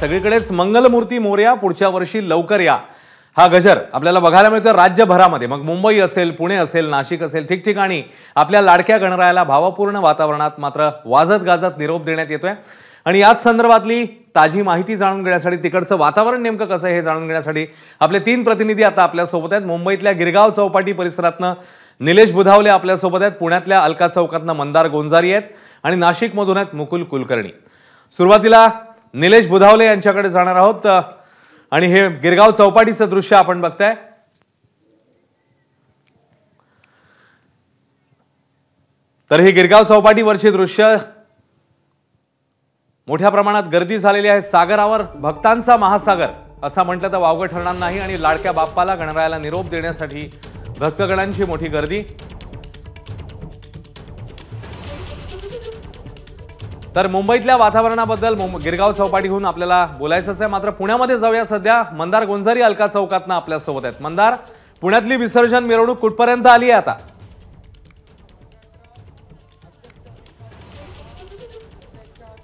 सगळीकडेच मंगलमूर्ती मोरया पुढच्या वर्षी लवकर या हा गजर आपल्याला बघायला मिळतो राज्यभरामध्ये। मग मुंबई असेल, पुणे असेल, नाशिक असेल, ठिकठिकाणी आपल्या लाडक्या गणरायाला भावपूर्ण वातावरणात मात्र वाजत गाजत निरोप देण्यात येतोय। आणि याच संदर्भातली ताजी माहिती जाणून घेण्यासाठी, तिकडचं वातावरण नेमकं कसं आहे हे जाणून घेण्यासाठी आपले 3 प्रतिनिधी आता आपल्या सोबत आहेत। मुंबईतल्या गिरगाव चौपाटी परिसरातनं निलेश बुधावले आपल्या सोबत आहेत, पुण्यातल्या अलका चौकातनं मंदार गोंजारी आहेत आणि नाशिकमधून आहेत मुकुल कुलकर्णी। सुरुवातीला निलेश बुधावले यांच्याकडे जाणार आहोत आणि हे गिरगाव चौपाटीचं दृश्य आपण बघताय। तर ही गिरगाव चौपाटीवरची दृश्य, मोठ्या प्रमाणात गर्दी झालेली आहे। सागरावर भक्तांचा महासागर असं म्हटलं तर वावगं ठरणार नाही आणि लाडक्या बाप्पाला गणरायाला निरोप देण्यासाठी भक्तगणांची मोठी गर्दी। तर मुंबईतल्या वातावरणाबद्दल गिरगाव चौपाटीहून आपल्याला बोलायचंच आहे, मात्र पुण्यामध्ये जाऊया। सध्या मंदार गोंजारी अलका चौकातनं आपल्या सोबत आहेत। मंदार, पुण्यातली विसर्जन मिरवणूक कुठपर्यंत आली आहे आता?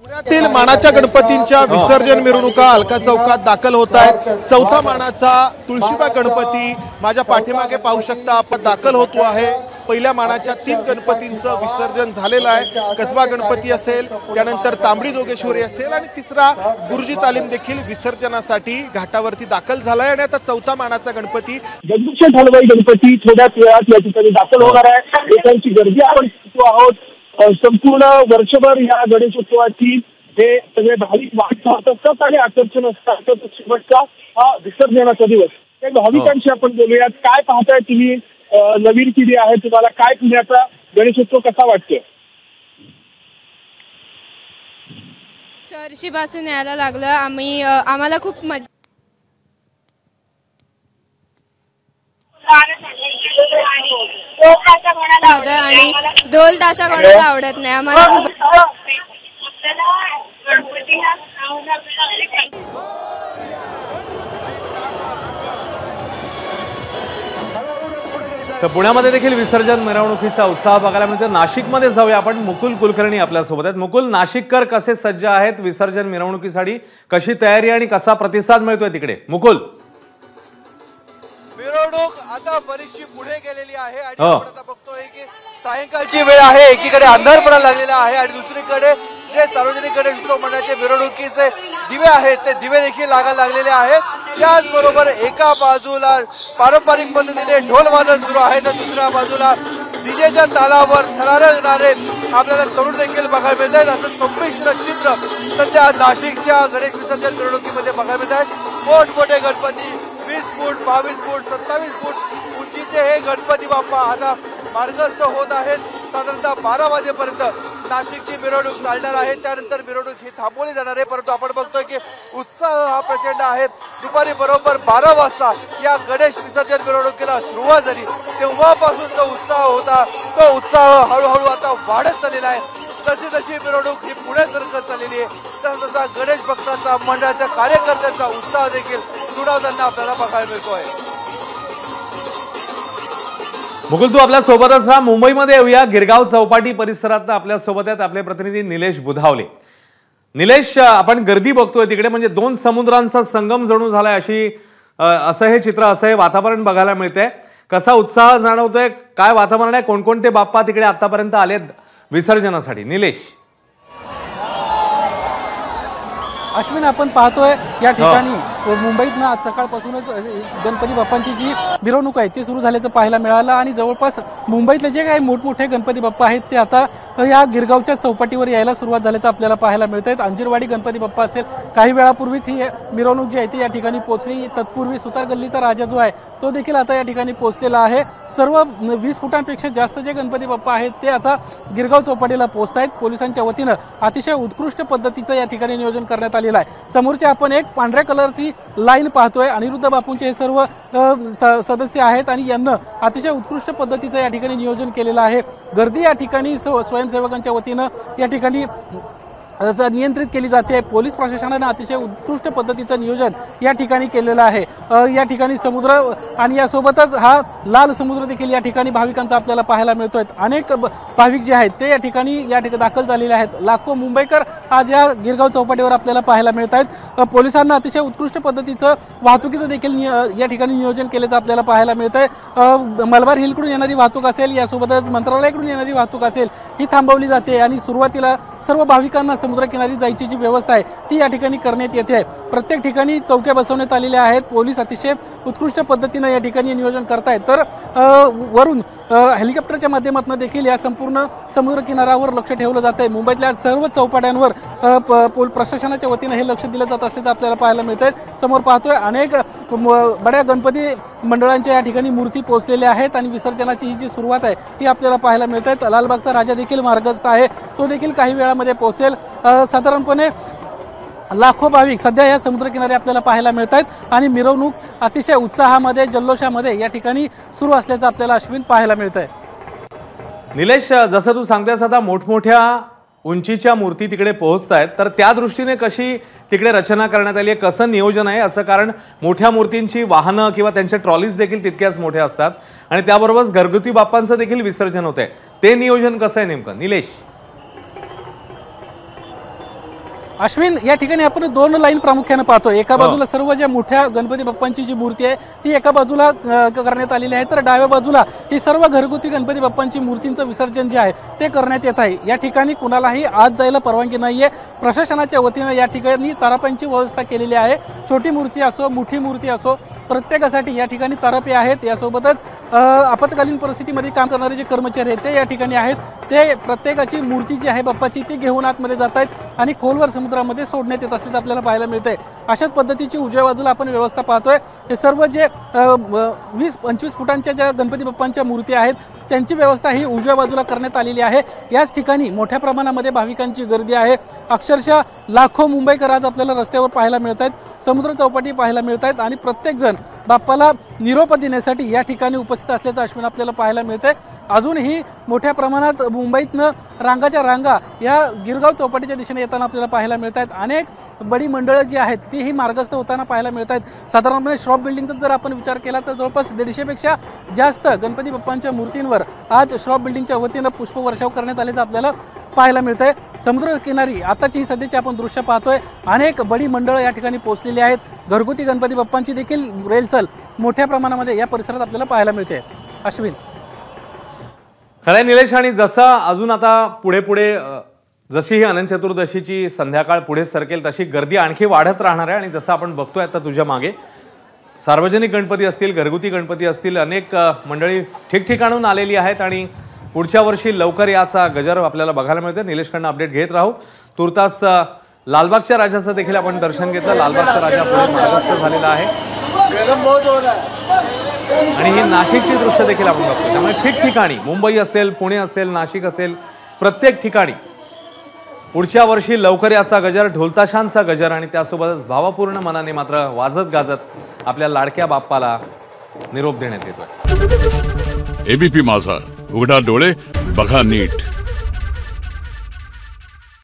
पुण्यातील मानाच्या गणपतींच्या विसर्जन मिरवणुका अलका चौकात दाखल होत आहेत। चौथा मानाचा तुळशीबाग गणपती माझ्या पाठीमागे पाहू शकता आपण दाखल होतो आहे। पहिल्या मानाच्या 3 गणपतींचं विसर्जन झालेलं आहे। कसबा गणपती असेल, त्यानंतर तांबडी जोगेश्वरी असेल आणि तिसरा गुरुजी तालीम देखील विसर्जनासाठी घाटावरती दाखल झालाय। आणि आता चौथा मानाचा गणपती दगडूशेठ हलवाई गणपती थोड्याच वेळात या ठिकाणी दाखल होणार आहे। लोकांची गर्दी आपण पाहतो आहोत। संपूर्ण वर्षभर या गणेशोत्सवाची हे सगळे भाविक वाट पाहत असतात आणि आकर्षण असतात। शेवटचा हा विसर्जनाचा दिवस। त्या भाविकांशी आपण बोलूयात। काय पाहताय तुम्ही, नवीन पिढी आहे, तुम्हाला काय पुण्याचा गणेशोत्सव कसा वाटतोय? चर्चीपासून यायला लागलं आम्हाला खूप मजा आणि ढोल ताशा कोणाला आवडत नाही आम्हाला। तर पुण्यामध्ये देखील विसर्जन मिरवणुकीचा उत्साह बघायला मिळतो। नाशिकमध्ये जाऊया आपण, मुकुल कुलकर्णी आपल्या सोबत आहेत। मुकुल, नाशिककर कसे सज्ज आहेत विसर्जन मिरवणुकीसाठी? कशी तयारी आणि कसा प्रतिसाद मिळतोय तिकडे? मुकुल, मिरवणूक आता बरीचशी पुढे गेलेली आहे आणि आपण आता बघतोय की सायंकाळची वेळ आहे। एकीकडे अंधार पडायला लागलेला आहे आणि दुसरीकडे जे सार्वजनिक गणेशोत्सव मंडळाचे मिरवणुकीचे दिवे आहेत ते दिवे देखील लागायला लागलेले आहेत। त्याचबरोबर एका बाजूला पारंपरिक पद्धतीने ढोल वादन सुरू आहे तर दुसऱ्या बाजूला डीजेच्या तालावर थरारणारे आपल्याला तरुण देखील बघायला मिळत आहेत। असं संमिश्र चित्र सध्या नाशिकच्या गणेश विसर्जन मिरवणुकीमध्ये बघायला मिळत आहे। मोठमोठे गणपती 20 फूट, 22 फूट, 27 फूट उंचीचे हे गणपती बाप्पा आता मार्गस्थ होत आहेत। साधारणतः 12 वाजेपर्यंत नाशिकची मिरवणूक चालणार आहे, त्यानंतर मिरवणूक ही थांबवली जाणार आहे। परंतु आपण बघतोय की उत्साह हा प्रचंड आहे। दुपारी बरोबर 12 वाजता या गणेश विसर्जन मिरवणुकीला सुरुवात झाली तेव्हापासून जो उत्साह होता तो उत्साह हळूहळू आता वाढत चाललेला आहे। जशी जशी मिरवणूक ही पुढे सरकत चाललेली आहे तसा गणेश भक्तांचा, मंडळाच्या कार्यकर्त्यांचा उत्साह देखील दुणावताना आपल्याला बघायला मिळतोय। मुकुल, तू आपल्या सोबतच राहा। मुंबईमध्ये येऊया, गिरगाव चौपाटी परिसरात आपल्या सोबत आहेत आपले प्रतिनिधी निलेश बुधावले। निलेश, आपण गर्दी बघतोय तिकडे, म्हणजे 2 समुद्रांचा संगम जणू झालाय असं हे चित्र, असं हे वातावरण बघायला मिळतंय। कसा उत्साह जाणवतोय, काय वातावरण आहे, कोणकोणते बाप्पा तिकडे आतापर्यंत आलेत विसर्जनासाठी? निलेश, अश्विन, आपण पाहतोय या ठिकाणी मुंबईत आज सकाळपासूनच गणपती बाप्पांची जी मिरवणूक आहे ती सुरू झाल्याचं पाहायला मिळालं आणि जवळपास मुंबईतले जे काही मोठमोठे गणपती बाप्पा आहेत ते आता या गिरगावच्या चौपाटीवर यायला सुरुवात झाल्याचं आपल्याला पाहायला मिळत आहेत। अंजिरवाडी गणपती बाप्पा असेल, काही वेळापूर्वीच ही मिरवणूक जी आहे ती या ठिकाणी पोहोचली। तत्पूर्वी सुतार गल्लीचा राजा जो आहे तो देखील आता या ठिकाणी पोहोचलेला आहे। सर्व 20 फुटांपेक्षा जास्त जे गणपती बाप्पा आहेत ते आता गिरगाव चौपाटीला पोहोचत आहेत। पोलिसांच्या वतीनं अतिशय उत्कृष्ट पद्धतीचं या ठिकाणी नियोजन करण्यात आलेलं आहे। समोरचे आपण एक पांढऱ्या कलरची लाईन पाहतोय, अनिरुद्ध बापूंचे हे सर्व सदस्य आहेत आणि यांना अतिशय उत्कृष्ट पद्धतीचं या ठिकाणी नियोजन केलेलं आहे। गर्दी या ठिकाणी स्वयंसेवकांच्या वतीनं या ठिकाणी नियंत्रित केली जाते। पोलीस प्रशासनाने अतिशय उत्कृष्ट पद्धतीचं नियोजन या ठिकाणी केलेलं आहे। या ठिकाणी समुद्र आणि यासोबतच हा लाल समुद्र देखील या ठिकाणी भाविकांचा आपल्याला पाहायला मिळतोय। अनेक भाविक जे आहेत ते या ठिकाणी दाखल झालेले आहेत। लाखो मुंबईकर आज या गिरगाव चौपाटीवर आपल्याला पाहायला मिळत आहेत। पोलिसांना अतिशय उत्कृष्ट पद्धतीचं वाहतुकीचं देखील या ठिकाणी नियोजन केल्याचं आपल्याला पाहायला मिळतंय। मलबार हिलकडून येणारी वाहतूक असेल, यासोबतच मंत्रालयाकडून येणारी वाहतूक असेल, ही थांबवली जाते आणि सुरुवातीला सर्व भाविकांना समुद्रकिनारी जायची जी व्यवस्था आहे ती या ठिकाणी करण्यात येते। प्रत्येक ठिकाणी चौक्या बसवण्यात आलेल्या आहेत। पोलीस अतिशय उत्कृष्ट पद्धतीने या ठिकाणी नियोजन करतायत। तर वरून हेलिकॉप्टरच्या माध्यमातून देखील या संपूर्ण समुद्र किनाऱ्यावर लक्ष ठेवलं जात आहे। मुंबईतल्या सर्व चौपाट्यांवर प्रशासनाच्या वतीने हे लक्ष दिलं जात असल्याचं आपल्याला पाहायला मिळतंय। समोर पाहतोय अनेक बड्या गणपती मंडळांच्या या ठिकाणी मूर्ती पोहोचलेल्या आहेत आणि विसर्जनाची ही जी सुरुवात आहे ही आपल्याला पाहायला मिळते। लालबागचा राजा देखील मार्गस्थ आहे, तो देखील काही वेळामध्ये पोहोचेल। साधारणपणे लाखो भाविक सध्या या समुद्रकिनारी आपल्याला पाहायला मिळत आहेत आणि मिरवणूक अतिशय उत्साहामध्ये, जल्लोषामध्ये या ठिकाणी सुरू असल्याचं आपल्याला अश्विन पाहायला मिळतंय। निलेश, जसं तू सांगतेस आता मोठमोठ्या उंचीच्या मूर्ती तिकडे पोहोचतायत, तर त्या दृष्टीने कशी तिकडे रचना करण्यात आली आहे, कसं नियोजन आहे असं? कारण मोठ्या मूर्तींची वाहनं किंवा त्यांच्या ट्रॉलीज देखील तितक्याच मोठ्या असतात आणि त्याबरोबरच घरगुती बाप्पांचं देखील विसर्जन होतंय, ते नियोजन कसं आहे नेमकं निलेश? अश्विन, या ठिकाणी आपण दोन लाईन प्रामुख्याने पाहतोय। एका बाजूला सर्व ज्या मोठ्या गणपती बाप्पांची जी मूर्ती आहे ती एका बाजूला करण्यात आलेली आहे, तर डाव्या बाजूला ही सर्व घरगुती गणपती बाप्पांची मूर्तींचं विसर्जन जे आहे ते करण्यात येत आहे। या ठिकाणी कुणालाही आत जायला परवानगी नाहीये। प्रशासनाच्या वतीने या ठिकाणी तराप्यांची व्यवस्था केलेली आहे। छोटी मूर्ती असो, मोठी मूर्ती असो, प्रत्येकासाठी या ठिकाणी तरापे आहेत। यासोबतच आपत्कालीन परिस्थितीमध्ये काम करणारे जे कर्मचारी आहेत ते या ठिकाणी आहेत। ते प्रत्येकाची मूर्ती जी आहे बाप्पाची ती घेऊन आतमध्ये जात आहेत आणि खोलवर समुद्रामध्ये सोडण्यात येत असल्याचं आपल्याला पाहायला मिळतंय। अशाच पद्धतीची उजव्या बाजूला आपण व्यवस्था पाहतोय। हे सर्व जे 20-25 फुटांच्या ज्या गणपती बाप्पांच्या मूर्ती आहेत त्यांची व्यवस्था ही उजव्या बाजूला करण्यात आलेली आहे। याच ठिकाणी मोठ्या प्रमाणामध्ये भाविकांची गर्दी आहे। अक्षरशः लाखो मुंबईकर आज आपल्याला रस्त्यावर पाहायला मिळत आहेत, समुद्र चौपाटी पाहायला मिळत आहेत आणि प्रत्येक जण बाप्पाला निरोप देण्यासाठी या ठिकाणी उपस्थित असल्याचं अश्विन आपल्याला पाहायला मिळतंय। अजूनही मोठ्या प्रमाणात मुंबईतनं रांगाच्या रांगा या गिरगाव चौपाटीच्या दिशेने येताना आपल्याला पाहायला मिळत आहेत। अनेक बडी मंडळं जी आहेत तीही मार्गस्थ होताना पाहायला मिळत आहेत। साधारणपणे श्रॉफ बिल्डिंगचा जर आपण विचार केला तर जवळपास 150 पेक्षा जास्त गणपती बाप्पांच्या मूर्तींवर आज श्रॉफ बिल्डिंगच्या वतीनं पुष्पवर्षाव करण्यात आल्याचं आपल्याला पाहायला मिळतंय। समुद्र किनारी आताची सध्याची आपण दृश्य पाहतोय, अनेक बडी मंडळं या ठिकाणी पोहोचलेली आहेत। घरगुती गणपती बाप्पांची देखील रेलचल मोठ्या प्रमाणामध्ये या परिसरात आपल्याला पाहायला मिळते। अश्विन, खरं निलेश, आणि जसं अजून आता पुढे पुढे जशी ही अनंत चतुर्दशीची संध्याकाळ पुढे सरकेल तशी गर्दी आणखी वाढत राहणार आहे। आणि जसं आपण बघतोय आता तुझ्या मागे सार्वजनिक गणपती असतील, घरगुती गणपती असतील, अनेक मंडळी ठिकठिकाणून आलेली आहेत आणि पुढच्या वर्षी लवकर याचा गजर आपल्याला बघायला मिळतोय। निलेशकडनं अपडेट घेत राहू। तुर्तास लालबागच्या राजाचं देखील आपण दर्शन घेतलं। लालबागचा राजा पुढे मार्गस्थ झालेला आहे आणि ही नाशिकची दृश्य देखील आपण बघतोय। त्यामुळे ठिकठिकाणी मुंबई असेल, पुणे असेल, नाशिक असेल, प्रत्येक ठिकाणी पुढच्या वर्षी लवकर याचा गजर, ढोलताशांचा गजर आणि त्यासोबतच भावपूर्ण मनाने मात्र वाजत गाजत आपल्या लाडक्या बाप्पाला निरोप देण्यात येतोय। एबीपी माझा, उघडा डोळे बघा नीट।